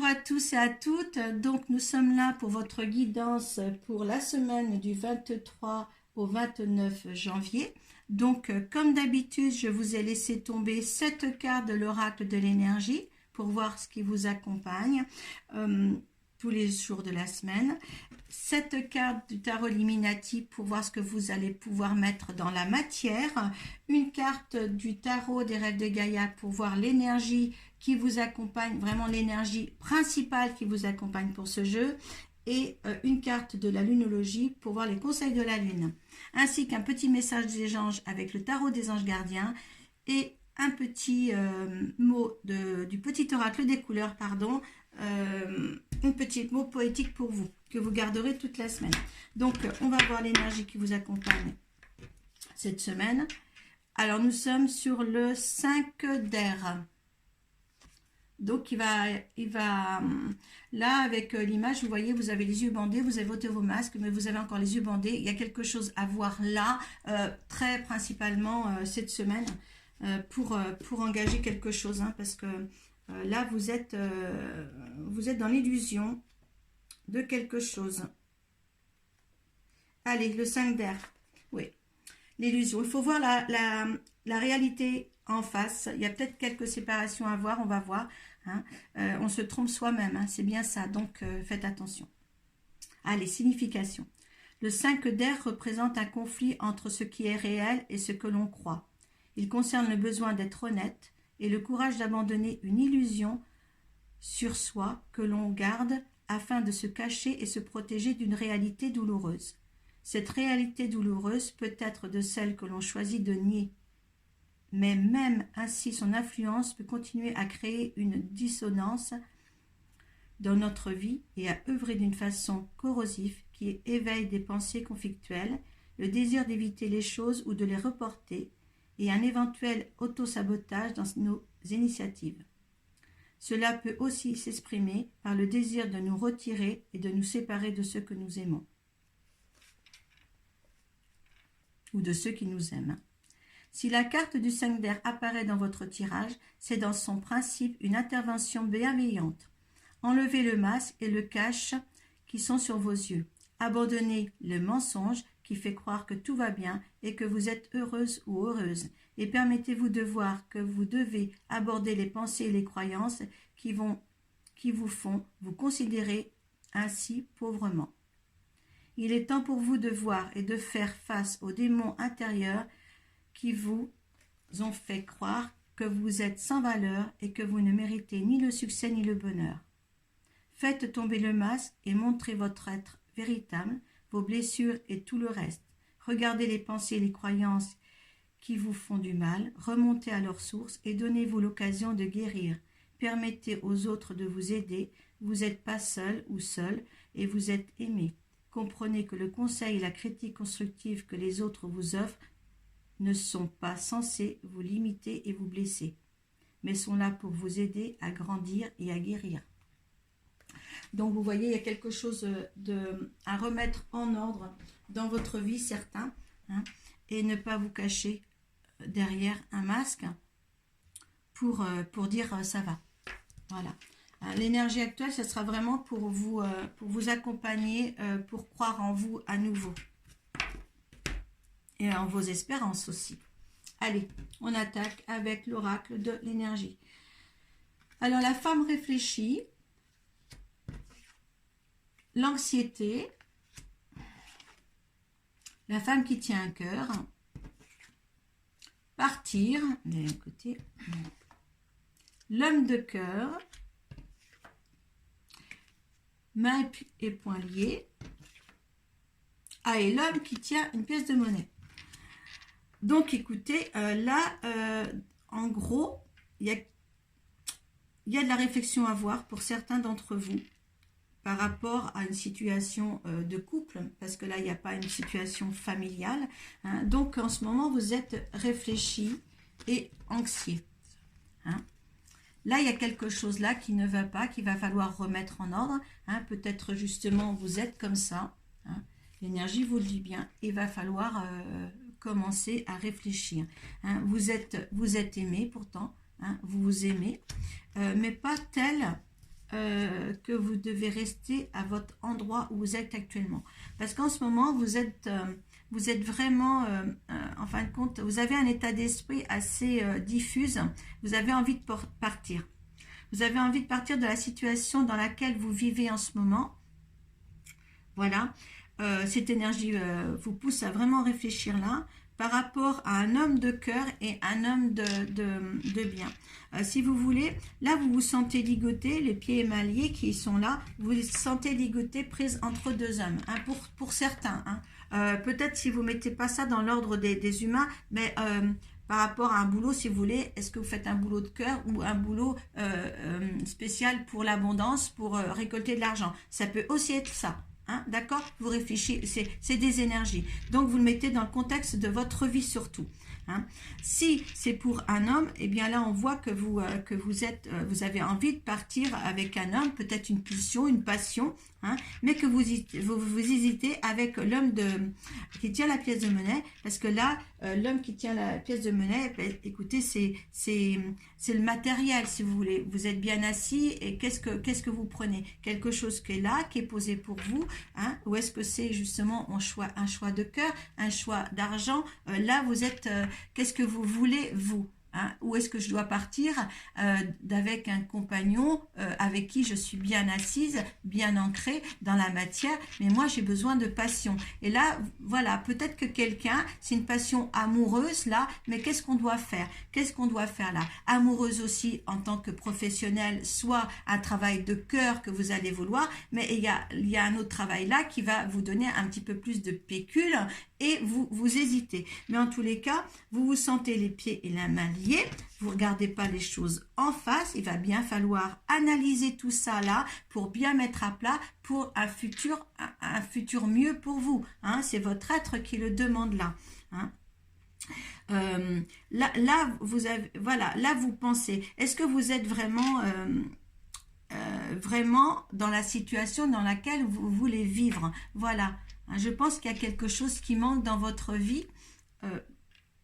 Bonjour à tous et à toutes. Donc nous sommes là pour votre guidance pour la semaine du 23 au 29 janvier. Donc comme d'habitude, je vous ai laissé tomber 7 cartes de l'oracle de l'énergie pour voir ce qui vous accompagne tous les jours de la semaine. 7 cartes du tarot Illuminati pour voir ce que vous allez pouvoir mettre dans la matière. Une carte du tarot des rêves de Gaïa pour voir l'énergie qui vous accompagne, vraiment l'énergie principale qui vous accompagne pour ce jeu, et une carte de la lunologie pour voir les conseils de la lune, ainsi qu'un petit message des anges avec le tarot des anges gardiens et un petit mot du petit oracle des couleurs, pardon, un petit mot poétique pour vous, que vous garderez toute la semaine. Donc on va voir l'énergie qui vous accompagne cette semaine. Alors nous sommes sur le 5 d'air. Donc il va là avec l'image, vous voyez, vous avez les yeux bandés, vous avez ôté vos masques, mais vous avez encore les yeux bandés. Il y a quelque chose à voir là, très principalement cette semaine, pour engager quelque chose, hein, parce que là vous êtes dans l'illusion de quelque chose. Allez, le 5 d'air, oui, l'illusion. Il faut voir la réalité en face. Il y a peut-être quelques séparations à voir, on va voir. Hein. On se trompe soi-même, hein, c'est bien ça, donc faites attention. Allez, signification. Le 5 d'air représente un conflit entre ce qui est réel et ce que l'on croit. Il concerne le besoin d'être honnête et le courage d'abandonner une illusion sur soi que l'on garde afin de se cacher et se protéger d'une réalité douloureuse. Cette réalité douloureuse peut être de celle que l'on choisit de nier. Mais même ainsi, son influence peut continuer à créer une dissonance dans notre vie et à œuvrer d'une façon corrosive qui éveille des pensées conflictuelles, le désir d'éviter les choses ou de les reporter et un éventuel autosabotage dans nos initiatives. Cela peut aussi s'exprimer par le désir de nous retirer et de nous séparer de ceux que nous aimons ou de ceux qui nous aiment. Si la carte du 5 d'air apparaît dans votre tirage, c'est dans son principe une intervention bienveillante. Enlevez le masque et le cache qui sont sur vos yeux. Abandonnez le mensonge qui fait croire que tout va bien et que vous êtes heureuse ou heureuse. Et permettez-vous de voir que vous devez aborder les pensées et les croyances qui vous font vous considérer ainsi pauvrement. Il est temps pour vous de voir et de faire face aux démons intérieurs qui vous ont fait croire que vous êtes sans valeur et que vous ne méritez ni le succès ni le bonheur. Faites tomber le masque et montrez votre être véritable, vos blessures et tout le reste. Regardez les pensées et les croyances qui vous font du mal, remontez à leur source et donnez-vous l'occasion de guérir. Permettez aux autres de vous aider, vous n'êtes pas seul ou seul et vous êtes aimé. Comprenez que le conseil et la critique constructive que les autres vous offrent ne sont pas censés vous limiter et vous blesser, mais sont là pour vous aider à grandir et à guérir. Donc vous voyez, il y a quelque chose à remettre en ordre dans votre vie, certains, hein, et ne pas vous cacher derrière un masque pour dire ça va. Voilà. L'énergie actuelle, ce sera vraiment pour vous accompagner, pour croire en vous à nouveau. Et en vos espérances aussi. Allez, on attaque avec l'oracle de l'énergie. Alors, la femme réfléchit, l'anxiété, la femme qui tient un cœur, partir, d'un côté, l'homme de cœur, main et poings liés, et l'homme qui tient une pièce de monnaie. Donc, écoutez, là, en gros, il y a de la réflexion à voir pour certains d'entre vous par rapport à une situation de couple, parce que là, il n'y a pas une situation familiale. Hein. Donc, en ce moment, vous êtes réfléchi et anxieux. Hein. Là, il y a quelque chose là qui ne va pas, qu'il va falloir remettre en ordre. Hein. Peut-être, justement, vous êtes comme ça. Hein. L'énergie vous le dit bien. Il va falloir commencer à réfléchir. Hein. Vous êtes aimé pourtant, hein. Vous vous aimez, mais pas tel que vous devez rester à votre endroit où vous êtes actuellement. Parce qu'en ce moment, vous êtes vraiment, en fin de compte, vous avez un état d'esprit assez diffuse. Vous avez envie de partir. Vous avez envie de partir de la situation dans laquelle vous vivez en ce moment. Voilà. Cette énergie vous pousse à vraiment réfléchir là par rapport à un homme de cœur et un homme de bien. Si vous voulez, là vous vous sentez ligoté, les pieds émaillés qui sont là, vous vous sentez ligoté, prise entre deux hommes, hein, pour certains. Hein. Peut-être si vous ne mettez pas ça dans l'ordre des humains, mais par rapport à un boulot, si vous voulez, est-ce que vous faites un boulot de cœur ou un boulot spécial pour l'abondance, pour récolter de l'argent? Ça peut aussi être ça. Hein, d'accord? Vous réfléchissez, c'est des énergies. Donc, vous le mettez dans le contexte de votre vie surtout. Hein. Si c'est pour un homme, eh bien là, on voit que vous avez envie de partir avec un homme, peut-être une pulsion, une passion, hein, mais que vous hésitez avec l'homme qui tient la pièce de monnaie, parce que là, l'homme qui tient la pièce de monnaie, écoutez, c'est le matériel, si vous voulez. Vous êtes bien assis et qu'est-ce que vous prenez? Quelque chose qui est là, qui est posé pour vous, hein, ou est-ce que c'est justement un choix de cœur, un choix d'argent? Là, vous êtes, qu'est-ce que vous voulez, vous? Hein, où est-ce que je dois partir d'avec un compagnon avec qui je suis bien assise, bien ancrée dans la matière, mais moi j'ai besoin de passion. Et là, voilà, peut-être que quelqu'un, c'est une passion amoureuse là, mais qu'est-ce qu'on doit faire? Qu'est-ce qu'on doit faire là? Amoureuse aussi en tant que professionnelle, soit un travail de cœur que vous allez vouloir, mais il y a un autre travail là qui va vous donner un petit peu plus de pécule et vous hésitez. Mais en tous les cas, vous vous sentez les pieds et la main liés, vous ne regardez pas les choses en face, il va bien falloir analyser tout ça là pour bien mettre à plat pour un futur mieux pour vous. Hein, c'est votre être qui le demande là. Hein. Là, vous pensez, est-ce que vous êtes vraiment dans la situation dans laquelle vous voulez vivre? Voilà. Je pense qu'il y a quelque chose qui manque dans votre vie.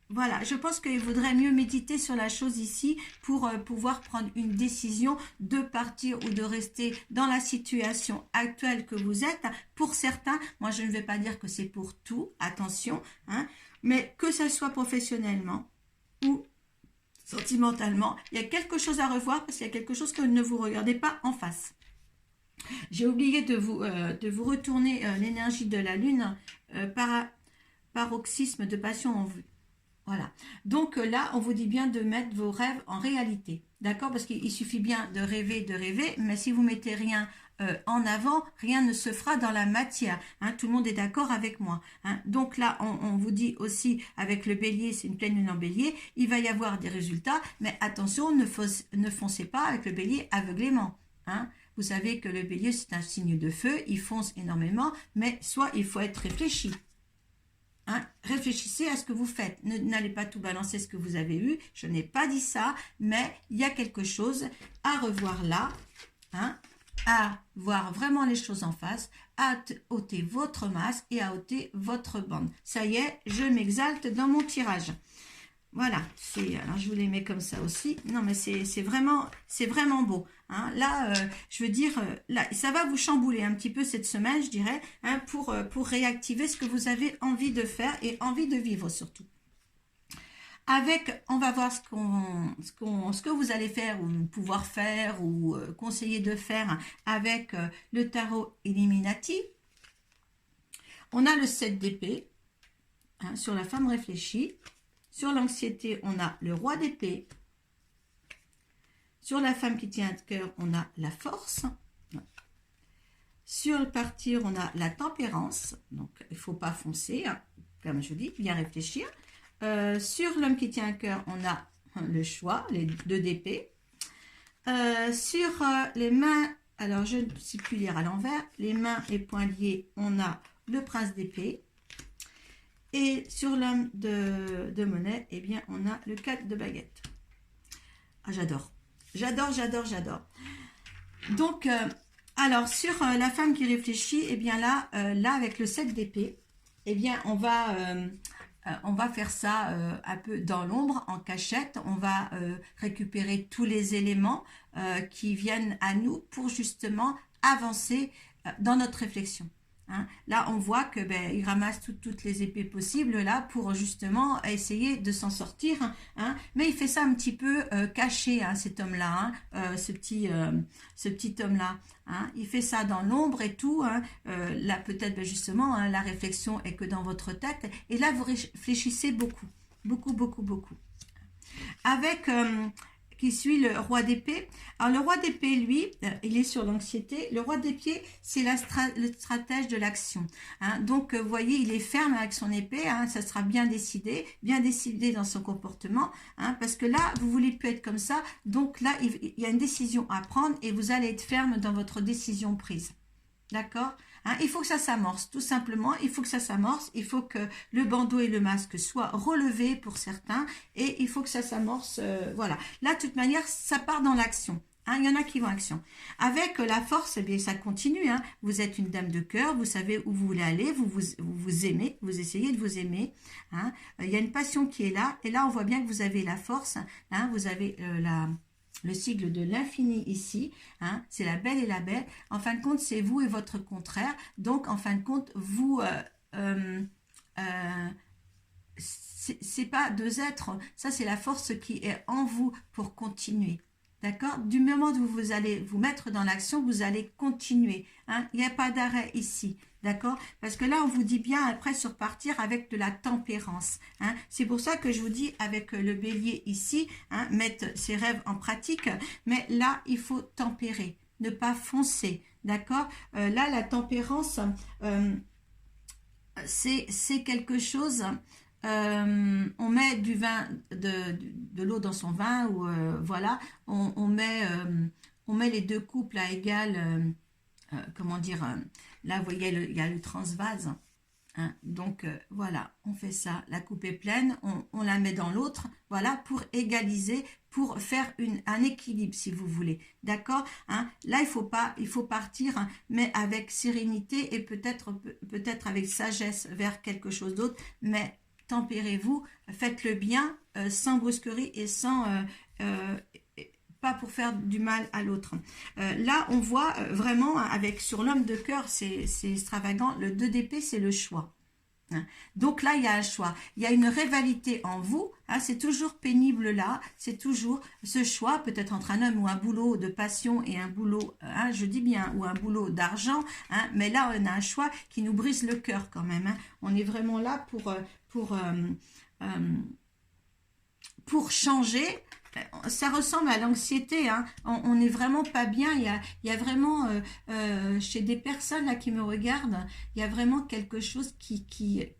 Voilà, je pense qu'il vaudrait mieux méditer sur la chose ici pour pouvoir prendre une décision de partir ou de rester dans la situation actuelle que vous êtes. Pour certains, moi je ne vais pas dire que c'est pour tout, attention, hein, mais que ce soit professionnellement ou sentimentalement, il y a quelque chose à revoir parce qu'il y a quelque chose que ne vous regardez pas en face. J'ai oublié de vous retourner l'énergie de la lune paroxysme de passion en vue. Voilà. Donc là, on vous dit bien de mettre vos rêves en réalité. D'accord? Parce qu'il suffit bien de rêver, mais si vous mettez rien en avant, rien ne se fera dans la matière. Hein, tout le monde est d'accord avec moi. Hein. Donc là, on vous dit aussi, avec le bélier, c'est une pleine lune en bélier, il va y avoir des résultats, mais attention, ne foncez pas avec le bélier aveuglément. Hein. Vous savez que le bélier, c'est un signe de feu, il fonce énormément, mais soit il faut être réfléchi. Hein, réfléchissez à ce que vous faites. N'allez pas tout balancer ce que vous avez eu. Je n'ai pas dit ça, mais il y a quelque chose à revoir là. Hein, à voir vraiment les choses en face, à ôter votre masque et à ôter votre bande. Ça y est, je m'exalte dans mon tirage. Voilà, alors je vous les mets comme ça aussi. Non, mais c'est vraiment beau. Hein. Là, je veux dire, là, ça va vous chambouler un petit peu cette semaine, je dirais, hein, pour réactiver ce que vous avez envie de faire et envie de vivre surtout. On va voir ce que vous allez faire ou pouvoir faire ou conseiller de faire avec le tarot Illuminati. On a le 7 d'épée, hein, sur la femme réfléchie. Sur l'anxiété, on a le roi d'épée. Sur la femme qui tient à cœur, on a la force. Sur le partir, on a la tempérance. Donc, il ne faut pas foncer, hein, comme je dis, bien réfléchir. Sur l'homme qui tient à cœur, on a le choix, les 2 d'épée. Sur les mains, alors je ne sais plus lire à l'envers, les mains et poings liés, on a le prince d'épée. Et sur l'homme de monnaie, eh bien, on a le 4 de baguette. Ah, j'adore. J'adore. Donc, alors, sur la femme qui réfléchit, eh bien là, avec le 7 d'épée, eh bien, on va on va faire ça un peu dans l'ombre, en cachette. On va récupérer tous les éléments qui viennent à nous pour justement avancer dans notre réflexion. Hein. Là, on voit que il ramasse toutes les épées possibles là pour justement essayer de s'en sortir. Hein. Mais il fait ça un petit peu caché, hein, cet homme-là, hein, ce petit homme-là. Hein. Il fait ça dans l'ombre et tout. Hein. Là, peut-être justement, hein, la réflexion est que dans votre tête. Et là, vous réfléchissez beaucoup, beaucoup, beaucoup, beaucoup. Avec qui suit le roi d'épée. Alors le roi d'épée, lui, il est sur l'anxiété. Le roi d'épée, c'est le stratège de l'action. Hein. Donc, vous voyez, il est ferme avec son épée. Hein. Ça sera bien décidé dans son comportement. Hein, parce que là, vous voulez plus être comme ça. Donc là, il y a une décision à prendre et vous allez être ferme dans votre décision prise. D'accord ? Hein, il faut que ça s'amorce, tout simplement, il faut que ça s'amorce, il faut que le bandeau et le masque soient relevés pour certains, et il faut que ça s'amorce, voilà. Là, de toute manière, ça part dans l'action. Hein, il y en a qui vont action. Avec la force, eh bien, ça continue. Hein. Vous êtes une dame de cœur, vous savez où vous voulez aller, vous aimez, vous essayez de vous aimer. Hein. Il y a une passion qui est là, et là, on voit bien que vous avez la force, hein, vous avez le sigle de l'infini ici, hein, c'est la belle et la belle. En fin de compte, c'est vous et votre contraire. Donc, en fin de compte, vous, c'est pas deux êtres. Ça, c'est la force qui est en vous pour continuer. D'accord? Du moment où vous allez vous mettre dans l'action, vous allez continuer. Hein? Il n'y a pas d'arrêt ici. D'accord? Parce que là, on vous dit bien après surpartir avec de la tempérance. Hein? C'est pour ça que je vous dis avec le bélier ici, hein, mettre ses rêves en pratique. Mais là, il faut tempérer, ne pas foncer. D'accord? Là, la tempérance, c'est quelque chose... on met du vin, de l'eau dans son vin, ou voilà, on met les deux couples à égal, comment dire, là vous voyez, il y a le transvase, hein, donc voilà, on fait ça, la coupe est pleine, on la met dans l'autre, voilà, pour égaliser, pour faire un équilibre si vous voulez, d'accord, hein, là il faut partir, hein, mais avec sérénité et peut-être avec sagesse vers quelque chose d'autre, mais tempérez-vous, faites le bien sans brusquerie et sans pas pour faire du mal à l'autre. Là, on voit vraiment avec sur l'homme de cœur, c'est extravagant. Le 2 d'épée, c'est le choix. Hein. Donc là, il y a un choix. Il y a une rivalité en vous. Hein, c'est toujours pénible là. C'est toujours ce choix, peut-être entre un homme ou un boulot de passion et un boulot, hein, je dis bien, ou un boulot d'argent. Hein, mais là, on a un choix qui nous brise le cœur quand même. Hein. On est vraiment là pour changer. Ça ressemble à l'anxiété, hein. On n'est vraiment pas bien. Il y a vraiment chez des personnes là qui me regardent, il y a vraiment quelque chose qui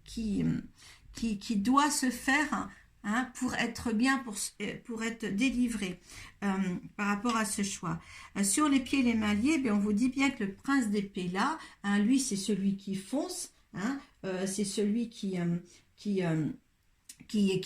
doit se faire, hein, pour être bien, pour être délivré par rapport à ce choix. Sur les pieds et les mains liés, on vous dit bien que le prince d'épée là, hein, lui c'est celui qui fonce, hein, c'est celui qui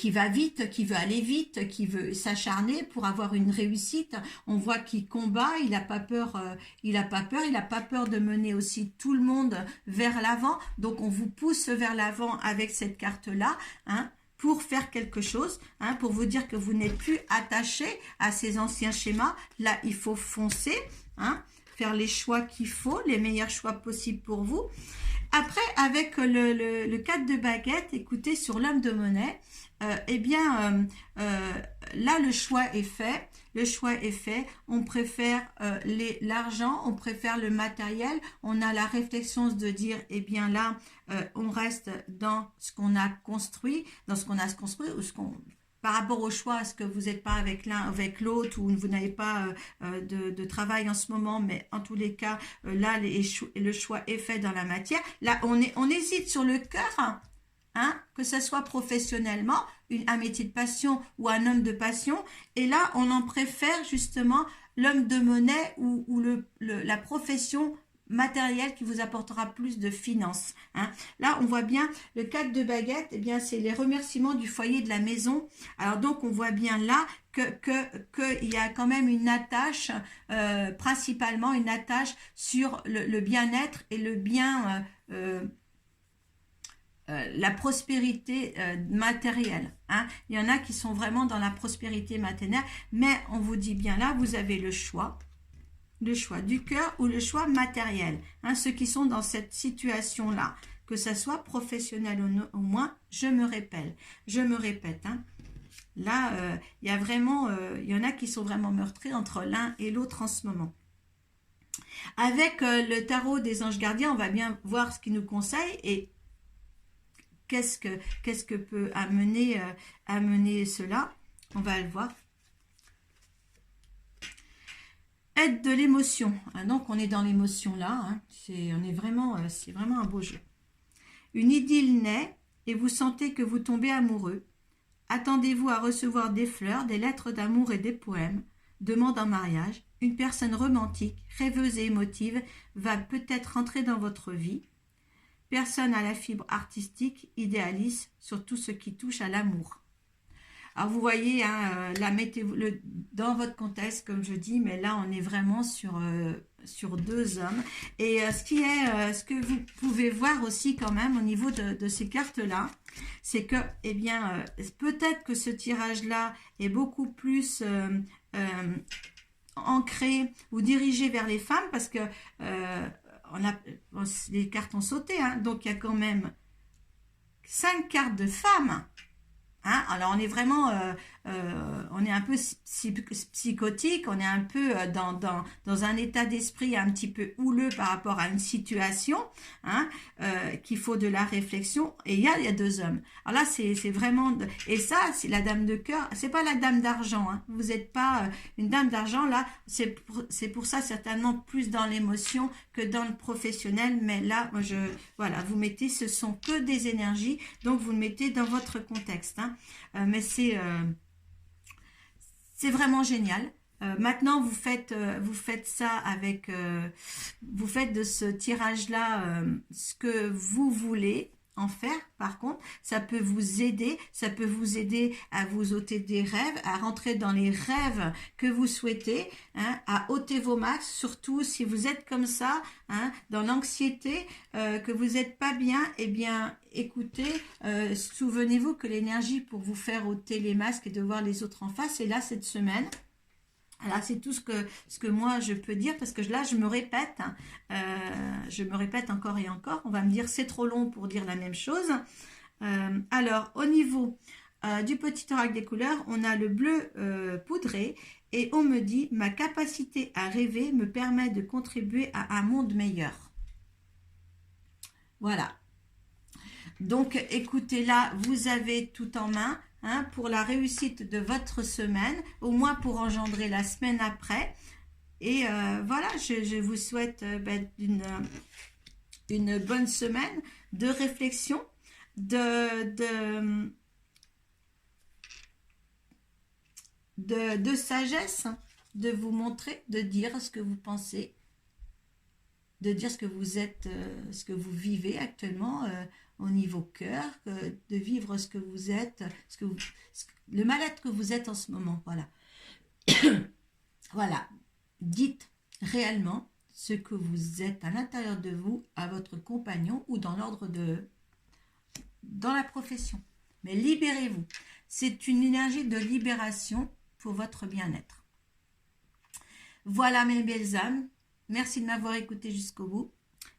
va vite, qui veut aller vite, qui veut s'acharner pour avoir une réussite. On voit qu'il combat, il n'a pas peur, il n'a pas peur de mener aussi tout le monde vers l'avant. Donc on vous pousse vers l'avant avec cette carte-là, hein, pour faire quelque chose, hein, pour vous dire que vous n'êtes plus attaché à ces anciens schémas. Là, il faut foncer, hein, faire les choix qu'il faut, les meilleurs choix possibles pour vous. Après, avec le 4 de baguette, écoutez, sur l'homme de monnaie, là, le choix est fait. Le choix est fait. On préfère l'argent, on préfère le matériel. On a la réflexion de dire, eh bien là, on reste dans ce qu'on a construit, ou par rapport au choix, est-ce que vous n'êtes pas avec l'un, avec l'autre, ou vous n'avez pas de travail en ce moment, mais en tous les cas, là, le choix est fait dans la matière. Là, on hésite sur le cœur, hein, que ce soit professionnellement, un métier de passion ou un homme de passion, et là, on en préfère justement l'homme de monnaie ou la profession matériel qui vous apportera plus de finances. Hein. Là, on voit bien le 4 de baguette, eh bien, c'est les remerciements du foyer de la maison. Alors donc, on voit bien là que y a quand même une attache, principalement une attache sur le bien-être et le bien la prospérité matérielle. Hein. Il y en a qui sont vraiment dans la prospérité matérielle, mais on vous dit bien là, vous avez le choix du cœur ou le choix matériel. Hein, ceux qui sont dans cette situation-là, que ça soit professionnel ou moins, je me répète. Hein. Là, il y a vraiment, il y en a qui sont vraiment meurtris entre l'un et l'autre en ce moment. Avec le tarot des anges gardiens, on va bien voir ce qu'ils nous conseillent et qu'est-ce que peut amener cela. On va le voir. Aide de l'émotion. Ah, donc on est dans l'émotion là. Hein. C'est vraiment un beau jeu. Une idylle naît et vous sentez que vous tombez amoureux. Attendez-vous à recevoir des fleurs, des lettres d'amour et des poèmes. Demande en mariage. Une personne romantique, rêveuse et émotive va peut-être entrer dans votre vie. Personne à la fibre artistique, idéaliste sur tout ce qui touche à l'amour. Alors vous voyez, hein, dans votre contexte, comme je dis, mais là on est vraiment sur 2 hommes. Et ce que vous pouvez voir aussi quand même au niveau de ces cartes-là, c'est que, eh bien, peut-être que ce tirage-là est beaucoup plus ancré ou dirigé vers les femmes parce que les cartes ont sauté, hein, donc il y a quand même 5 cartes de femmes. Hein, alors on est vraiment, on est un peu psychotique, on est un peu dans un état d'esprit un petit peu houleux par rapport à une situation, hein, qu'il faut de la réflexion. Et il y a 2 hommes. Alors là c'est vraiment, et ça c'est la dame de cœur, c'est pas la dame d'argent. Hein, vous n'êtes pas une dame d'argent là, c'est pour ça certainement plus dans l'émotion que dans le professionnel. Mais là, voilà, vous mettez, ce sont que des énergies, donc vous le mettez dans votre contexte. Hein. Mais c'est vraiment génial. Maintenant, vous faites ça avec, vous faites de ce tirage-là ce que vous voulez en faire. Par contre, ça peut vous aider à vous ôter des rêves, à rentrer dans les rêves que vous souhaitez, hein, à ôter vos masques, surtout si vous êtes comme ça, hein, dans l'anxiété, que vous n'êtes pas bien. Eh bien, écoutez, souvenez-vous que l'énergie pour vous faire ôter les masques et de voir les autres en face est là cette semaine. Alors c'est tout ce que moi je peux dire, parce que là je me répète, hein, je me répète encore et encore. On va me dire c'est trop long pour dire la même chose. Alors au niveau du petit oracle des couleurs, on a le bleu poudré et on me dit ma capacité à rêver me permet de contribuer à un monde meilleur. Voilà. Donc écoutez, là vous avez tout en main. Hein, pour la réussite de votre semaine, au moins pour engendrer la semaine après. Et voilà, je vous souhaite une bonne semaine de réflexion, de sagesse, de vous montrer, de dire ce que vous pensez, de dire ce que vous êtes, ce que vous vivez actuellement au niveau cœur, de vivre ce que vous êtes, le mal-être que vous êtes en ce moment. Voilà. Voilà. Dites réellement ce que vous êtes à l'intérieur de vous, à votre compagnon ou dans la profession. Mais libérez-vous. C'est une énergie de libération pour votre bien-être. Voilà mes belles âmes. Merci de m'avoir écouté jusqu'au bout.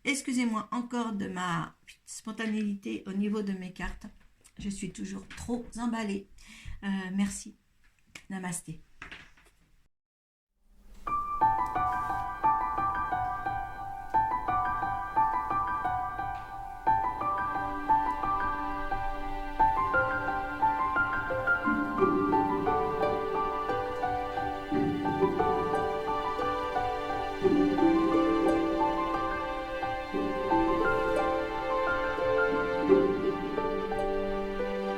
Excusez-moi encore de ma spontanéité au niveau de mes cartes. Je suis toujours trop emballée. Merci. Namasté.